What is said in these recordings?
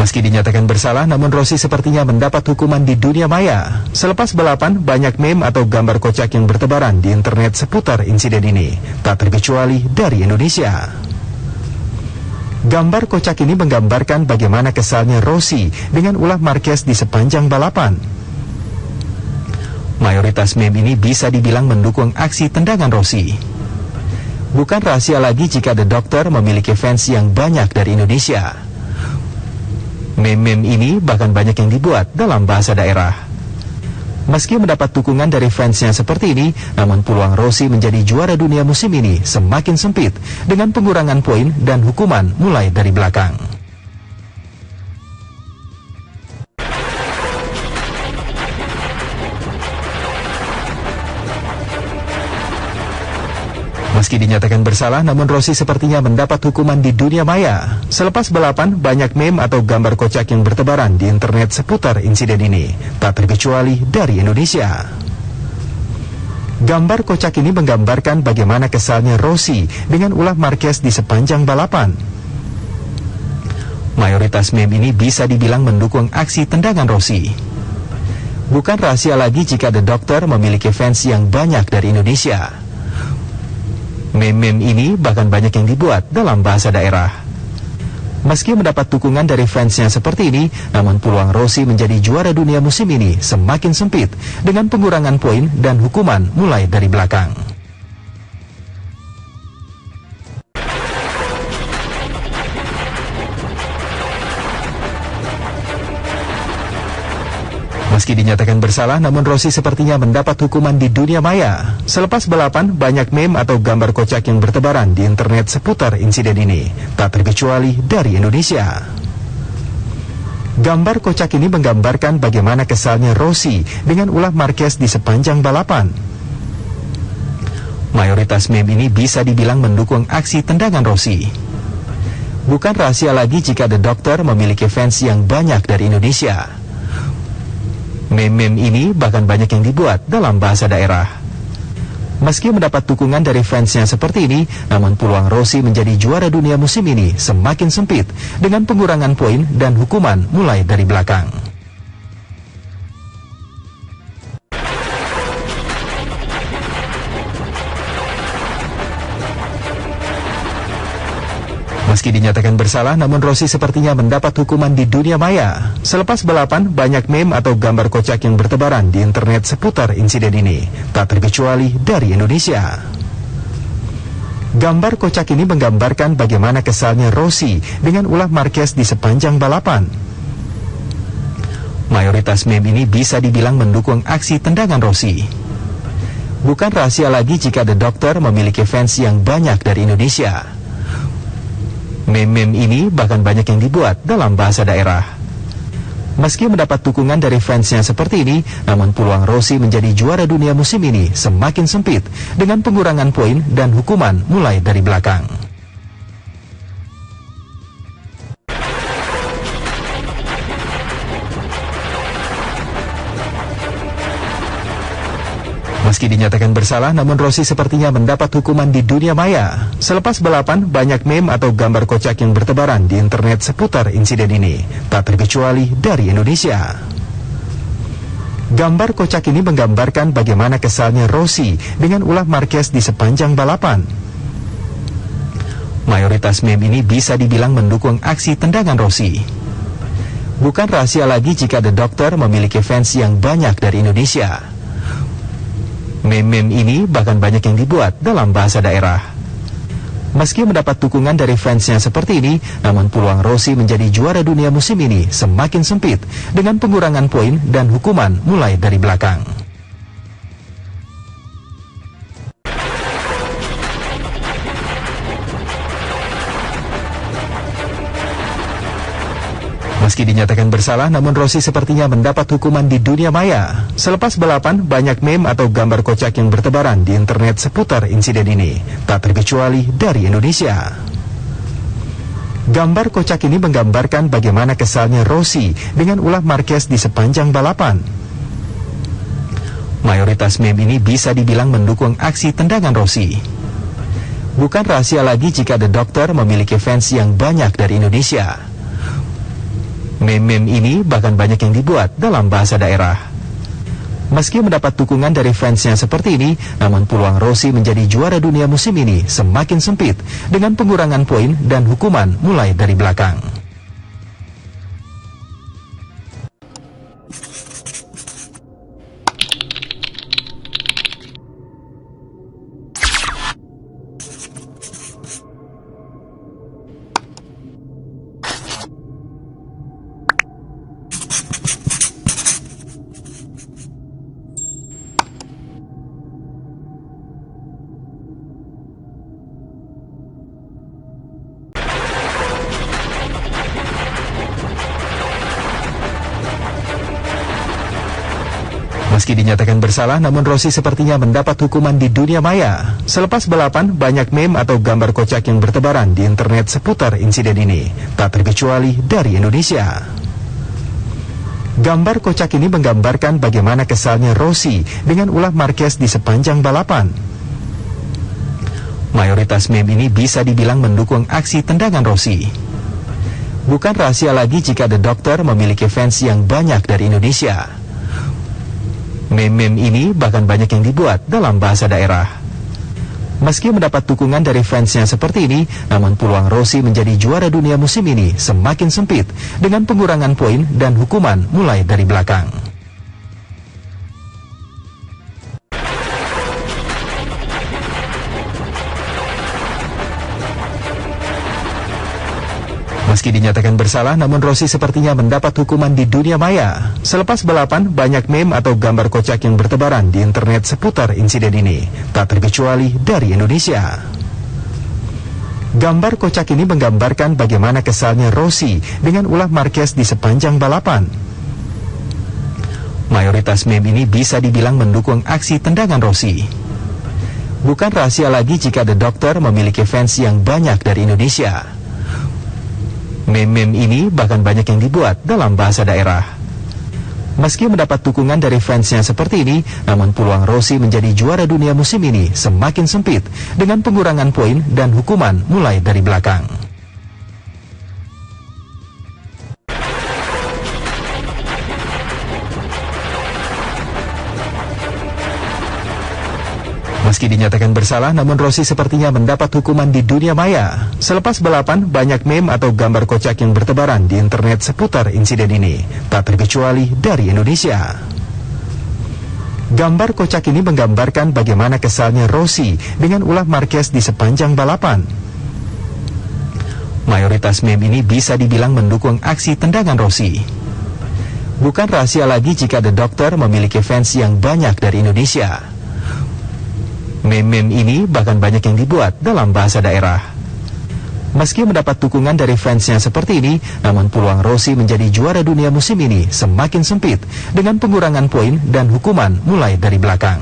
Meski dinyatakan bersalah, namun Rossi sepertinya mendapat hukuman di dunia maya. Selepas balapan, banyak meme atau gambar kocak yang bertebaran di internet seputar insiden ini, tak terkecuali dari Indonesia. Gambar kocak ini menggambarkan bagaimana kesalnya Rossi dengan ulah Marquez di sepanjang balapan. Mayoritas meme ini bisa dibilang mendukung aksi tendangan Rossi. Bukan rahasia lagi jika The Doctor memiliki fans yang banyak dari Indonesia. Meme-meme ini bahkan banyak yang dibuat dalam bahasa daerah. Meski mendapat dukungan dari fansnya seperti ini, namun peluang Rossi menjadi juara dunia musim ini semakin sempit dengan pengurangan poin dan hukuman mulai dari belakang. Meski dinyatakan bersalah, namun Rossi sepertinya mendapat hukuman di dunia maya. Selepas balapan, banyak meme atau gambar kocak yang bertebaran di internet seputar insiden ini, tak terkecuali dari Indonesia. Gambar kocak ini menggambarkan bagaimana kesalnya Rossi dengan ulah Marquez di sepanjang balapan. Mayoritas meme ini bisa dibilang mendukung aksi tendangan Rossi. Bukan rahasia lagi jika The Doctor memiliki fans yang banyak dari Indonesia. Meme-meme ini bahkan banyak yang dibuat dalam bahasa daerah. Meski mendapat dukungan dari fansnya seperti ini, namun peluang Rossi menjadi juara dunia musim ini semakin sempit dengan pengurangan poin dan hukuman mulai dari belakang. Meski dinyatakan bersalah, namun Rossi sepertinya mendapat hukuman di dunia maya. Selepas balapan, banyak meme atau gambar kocak yang bertebaran di internet seputar insiden ini, tak terkecuali dari Indonesia. Gambar kocak ini menggambarkan bagaimana kesalnya Rossi dengan ulah Marquez di sepanjang balapan. Mayoritas meme ini bisa dibilang mendukung aksi tendangan Rossi. Bukan rahasia lagi jika The Doctor memiliki fans yang banyak dari Indonesia. Meme-meme ini bahkan banyak yang dibuat dalam bahasa daerah. Meski mendapat dukungan dari fansnya seperti ini, namun peluang Rossi menjadi juara dunia musim ini semakin sempit dengan pengurangan poin dan hukuman mulai dari belakang. Meski dinyatakan bersalah, namun Rossi sepertinya mendapat hukuman di dunia maya. Selepas balapan, banyak meme atau gambar kocak yang bertebaran di internet seputar insiden ini, tak terkecuali dari Indonesia. Gambar kocak ini menggambarkan bagaimana kesalnya Rossi dengan ulah Marquez di sepanjang balapan. Mayoritas meme ini bisa dibilang mendukung aksi tendangan Rossi. Bukan rahasia lagi jika The Doctor memiliki fans yang banyak dari Indonesia. Meme-meme ini bahkan banyak yang dibuat dalam bahasa daerah. Meski mendapat dukungan dari fansnya seperti ini, namun peluang Rossi menjadi juara dunia musim ini semakin sempit dengan pengurangan poin dan hukuman mulai dari belakang. Meski dinyatakan bersalah, namun Rossi sepertinya mendapat hukuman di dunia maya. Selepas balapan, banyak meme atau gambar kocak yang bertebaran di internet seputar insiden ini, tak terkecuali dari Indonesia. Gambar kocak ini menggambarkan bagaimana kesalnya Rossi dengan ulah Marquez di sepanjang balapan. Mayoritas meme ini bisa dibilang mendukung aksi tendangan Rossi. Bukan rahasia lagi jika The Doctor memiliki fans yang banyak dari Indonesia. Meme-meme ini bahkan banyak yang dibuat dalam bahasa daerah. Meski mendapat dukungan dari fansnya seperti ini, namun peluang Rossi menjadi juara dunia musim ini semakin sempit dengan pengurangan poin dan hukuman mulai dari belakang. Meski dinyatakan bersalah, namun Rossi sepertinya mendapat hukuman di dunia maya. Selepas balapan, banyak meme atau gambar kocak yang bertebaran di internet seputar insiden ini, tak terkecuali dari Indonesia. Gambar kocak ini menggambarkan bagaimana kesalnya Rossi dengan ulah Marquez di sepanjang balapan. Mayoritas meme ini bisa dibilang mendukung aksi tendangan Rossi. Bukan rahasia lagi jika The Doctor memiliki fans yang banyak dari Indonesia. Meme-meme ini bahkan banyak yang dibuat dalam bahasa daerah. Meski mendapat dukungan dari fansnya seperti ini, namun peluang Rossi menjadi juara dunia musim ini semakin sempit dengan pengurangan poin dan hukuman mulai dari belakang. Meski dinyatakan bersalah, namun Rossi sepertinya mendapat hukuman di dunia maya. Selepas balapan, banyak meme atau gambar kocak yang bertebaran di internet seputar insiden ini, tak terkecuali dari Indonesia. Gambar kocak ini menggambarkan bagaimana kesalnya Rossi dengan ulah Marquez di sepanjang balapan. Mayoritas meme ini bisa dibilang mendukung aksi tendangan Rossi. Bukan rahasia lagi jika The Doctor memiliki fans yang banyak dari Indonesia. Meme-meme ini bahkan banyak yang dibuat dalam bahasa daerah. Meski mendapat dukungan dari fansnya seperti ini, namun peluang Rossi menjadi juara dunia musim ini semakin sempit dengan pengurangan poin dan hukuman mulai dari belakang. Meski dinyatakan bersalah, namun Rossi sepertinya mendapat hukuman di dunia maya. Selepas balapan, banyak meme atau gambar kocak yang bertebaran di internet seputar insiden ini, tak terkecuali dari Indonesia. Gambar kocak ini menggambarkan bagaimana kesalnya Rossi dengan ulah Marquez di sepanjang balapan. Mayoritas meme ini bisa dibilang mendukung aksi tendangan Rossi. Bukan rahasia lagi jika The Doctor memiliki fans yang banyak dari Indonesia. Meme-meme ini bahkan banyak yang dibuat dalam bahasa daerah. Meski mendapat dukungan dari fansnya seperti ini, namun peluang Rossi menjadi juara dunia musim ini semakin sempit dengan pengurangan poin dan hukuman mulai dari belakang. Meski dinyatakan bersalah, namun Rossi sepertinya mendapat hukuman di dunia maya. Selepas balapan, banyak meme atau gambar kocak yang bertebaran di internet seputar insiden ini, tak terkecuali dari Indonesia. Gambar kocak ini menggambarkan bagaimana kesalnya Rossi dengan ulah Marquez di sepanjang balapan. Mayoritas meme ini bisa dibilang mendukung aksi tendangan Rossi. Bukan rahasia lagi jika The Doctor memiliki fans yang banyak dari Indonesia. Meme-meme ini bahkan banyak yang dibuat dalam bahasa daerah. Meski mendapat dukungan dari fansnya seperti ini, namun peluang Rossi menjadi juara dunia musim ini semakin sempit dengan pengurangan poin dan hukuman mulai dari belakang.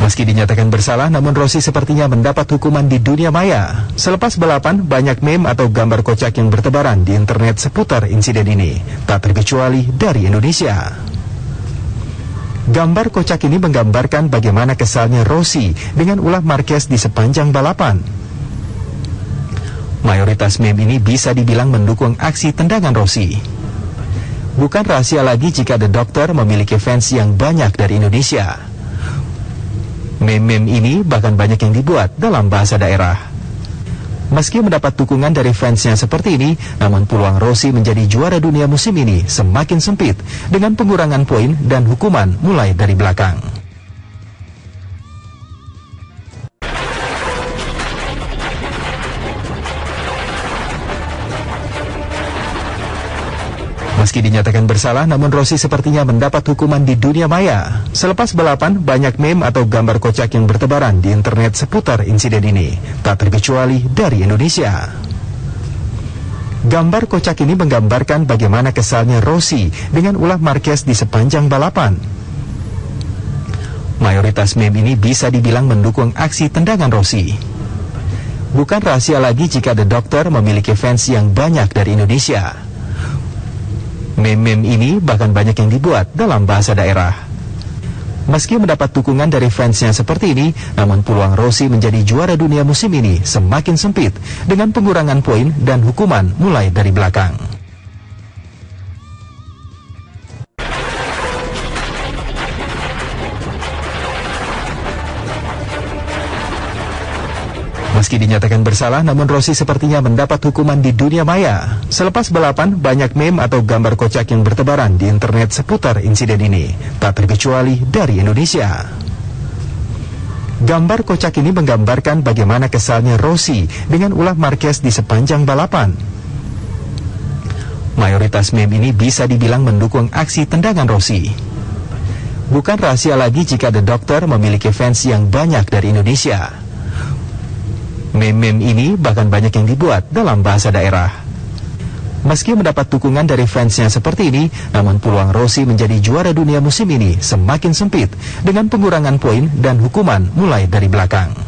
Meski dinyatakan bersalah, namun Rossi sepertinya mendapat hukuman di dunia maya. Selepas balapan, banyak meme atau gambar kocak yang bertebaran di internet seputar insiden ini, tak terkecuali dari Indonesia. Gambar kocak ini menggambarkan bagaimana kesalnya Rossi dengan ulah Marquez di sepanjang balapan. Mayoritas meme ini bisa dibilang mendukung aksi tendangan Rossi. Bukan rahasia lagi jika The Doctor memiliki fans yang banyak dari Indonesia. Meme-meme ini bahkan banyak yang dibuat dalam bahasa daerah. Meski mendapat dukungan dari fansnya seperti ini, namun peluang Rossi menjadi juara dunia musim ini semakin sempit dengan pengurangan poin dan hukuman mulai dari belakang. Meski dinyatakan bersalah, namun Rossi sepertinya mendapat hukuman di dunia maya. Selepas balapan, banyak meme atau gambar kocak yang bertebaran di internet seputar insiden ini, tak terkecuali dari Indonesia. Gambar kocak ini menggambarkan bagaimana kesalnya Rossi dengan ulah Marquez di sepanjang balapan. Mayoritas meme ini bisa dibilang mendukung aksi tendangan Rossi. Bukan rahasia lagi jika The Doctor memiliki fans yang banyak dari Indonesia. Meme-meme ini bahkan banyak yang dibuat dalam bahasa daerah. Meski mendapat dukungan dari fansnya seperti ini, namun peluang Rossi menjadi juara dunia musim ini semakin sempit dengan pengurangan poin dan hukuman mulai dari belakang. Meski dinyatakan bersalah, namun Rossi sepertinya mendapat hukuman di dunia maya. Selepas balapan, banyak meme atau gambar kocak yang bertebaran di internet seputar insiden ini, tak terkecuali dari Indonesia. Gambar kocak ini menggambarkan bagaimana kesalnya Rossi dengan ulah Marquez di sepanjang balapan. Mayoritas meme ini bisa dibilang mendukung aksi tendangan Rossi. Bukan rahasia lagi jika The Doctor memiliki fans yang banyak dari Indonesia. Meme-meme ini bahkan banyak yang dibuat dalam bahasa daerah. Meski mendapat dukungan dari fansnya seperti ini, namun peluang Rossi menjadi juara dunia musim ini semakin sempit dengan pengurangan poin dan hukuman mulai dari belakang.